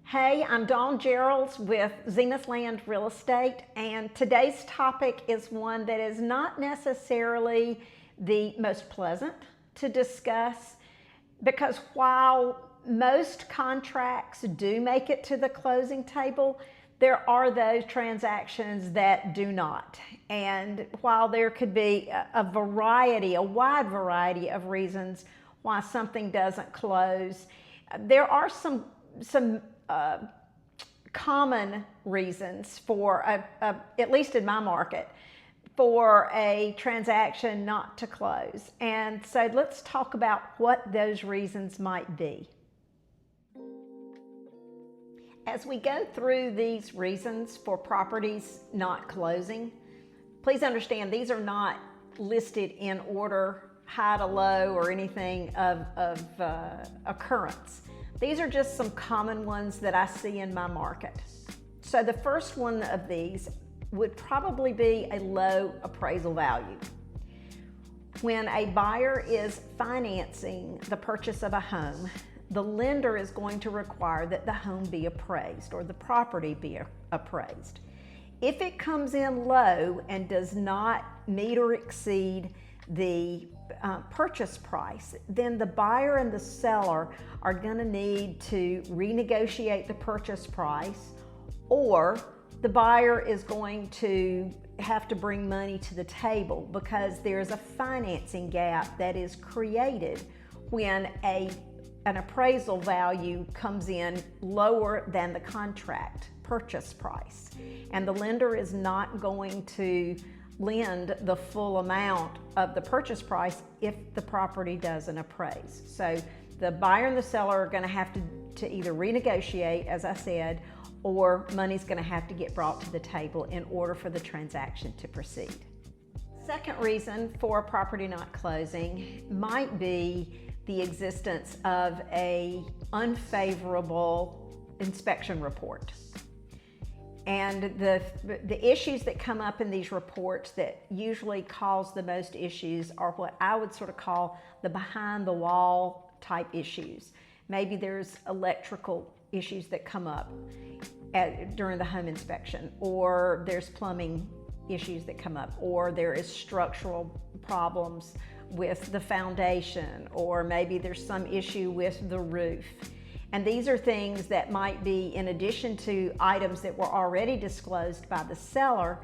Hey, I'm Dawn Geralds with Zenith Land Real Estate, and today's topic is one that is not necessarily the most pleasant to discuss, because while most contracts do make it to the closing table, there are those transactions that do not. And while there could be a wide variety of reasons why something doesn't close, there are some common reasons for, at least in my market, for a transaction not to close. And so let's talk about what those reasons might be. As we go through these reasons for properties not closing, please understand these are not listed in order, high to low, or anything of occurrence. These are just some common ones that I see in my market. So the first one of these would probably be a low appraisal value. When a buyer is financing the purchase of a home, the lender is going to require that the home be appraised or the property be appraised. If it comes in low and does not meet or exceed the purchase price, then the buyer and the seller are going to need to renegotiate the purchase price, or the buyer is going to have to bring money to the table because there's a financing gap that is created when an appraisal value comes in lower than the contract purchase price. And the lender is not going to lend the full amount of the purchase price if the property doesn't appraise. So the buyer and the seller are going to have to either renegotiate, as I said, or money's going to have to get brought to the table in order for the transaction to proceed. Second reason for a property not closing might be the existence of an unfavorable inspection report. And the issues that come up in these reports that usually cause the most issues are what I would sort of call the behind the wall type issues. Maybe there's electrical issues that come up during the home inspection, or there's plumbing issues that come up, or there is structural problems with the foundation, or maybe there's some issue with the roof. And these are things that might be in addition to items that were already disclosed by the seller,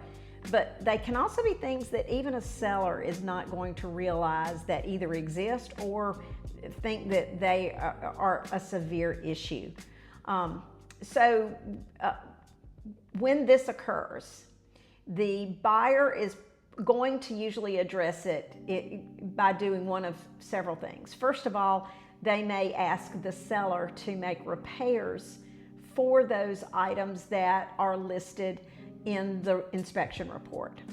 but they can also be things that even a seller is not going to realize that either exist or think that they are a severe issue. When this occurs, the buyer is going to usually address it by doing one of several things. First of all, they may ask the seller to make repairs for those items that are listed in the inspection report.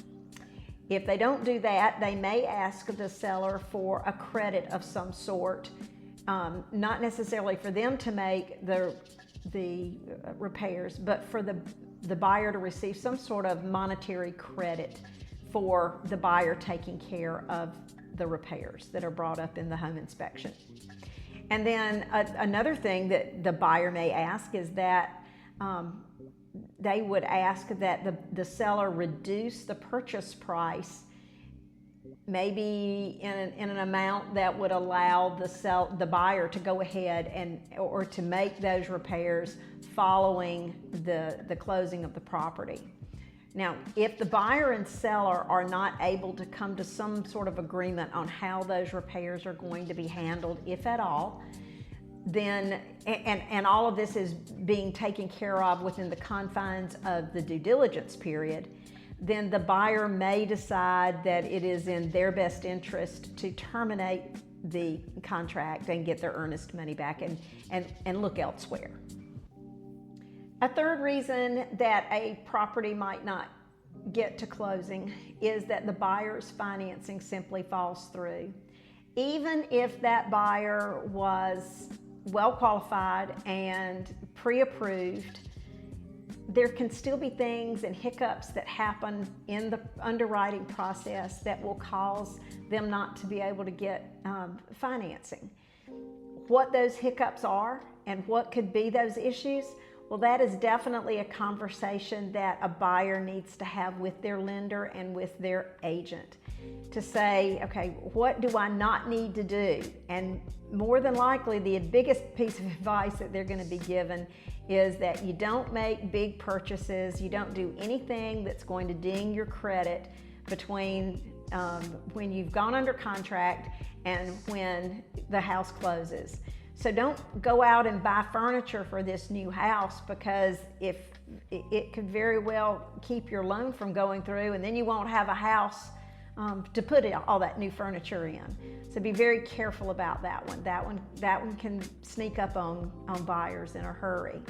If they don't do that, they may ask the seller for a credit of some sort, not necessarily for them to make the repairs, but for the buyer to receive some sort of monetary credit for the buyer taking care of the repairs that are brought up in the home inspection. And then another thing that the buyer may ask is that they would ask that the seller reduce the purchase price, maybe in an amount that would allow the buyer to go ahead or to make those repairs following the closing of the property. Now, if the buyer and seller are not able to come to some sort of agreement on how those repairs are going to be handled, if at all, then, and all of this is being taken care of within the confines of the due diligence period, then the buyer may decide that it is in their best interest to terminate the contract and get their earnest money back and look elsewhere. A third reason that a property might not get to closing is that the buyer's financing simply falls through. Even if that buyer was well qualified and pre-approved, there can still be things and hiccups that happen in the underwriting process that will cause them not to be able to get financing. What those hiccups are and what could be those issues, Well, that is definitely a conversation that a buyer needs to have with their lender and with their agent to say, okay, what do I not need to do? And more than likely, the biggest piece of advice that they're going to be given is that you don't make big purchases, you don't do anything that's going to ding your credit between when you've gone under contract and when the house closes. So don't go out and buy furniture for this new house, because if it could very well keep your loan from going through, and then you won't have a house to put all that new furniture in. So be very careful about that one. That one can sneak up on buyers in a hurry.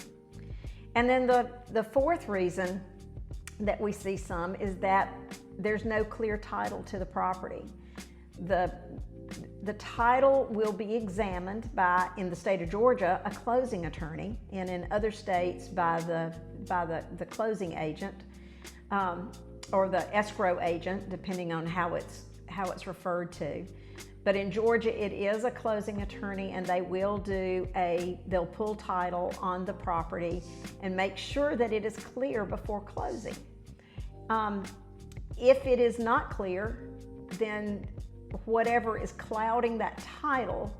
And then the fourth reason that we see some is that there's no clear title to the property. The title will be examined by, in the state of Georgia, a closing attorney, and in other states by the closing agent or the escrow agent, depending on how it's referred to. But in Georgia, it is a closing attorney, and they will they'll pull title on the property and make sure that it is clear before closing. If it is not clear, then whatever is clouding that title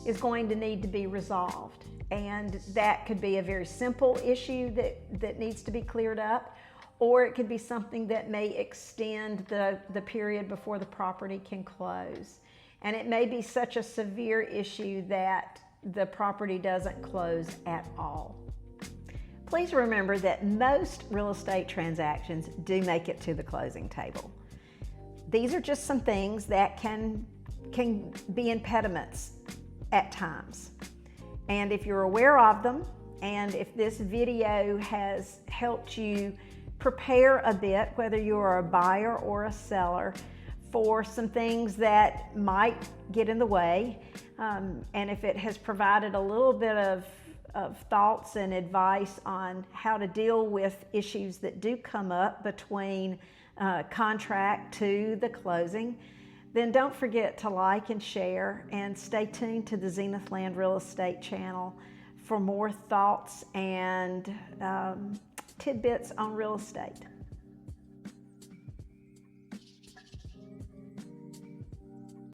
is going to need to be resolved. And that could be a very simple issue that needs to be cleared up, or it could be something that may extend the period before the property can close. And it may be such a severe issue that the property doesn't close at all. Please remember that most real estate transactions do make it to the closing table. These are just some things that can be impediments at times. And if you're aware of them, and if this video has helped you prepare a bit, whether you are a buyer or a seller, for some things that might get in the way, and if it has provided a little bit of thoughts and advice on how to deal with issues that do come up between contract to the closing, then don't forget to like and share, and stay tuned to the Zenith Land Real Estate channel for more thoughts and tidbits on real estate.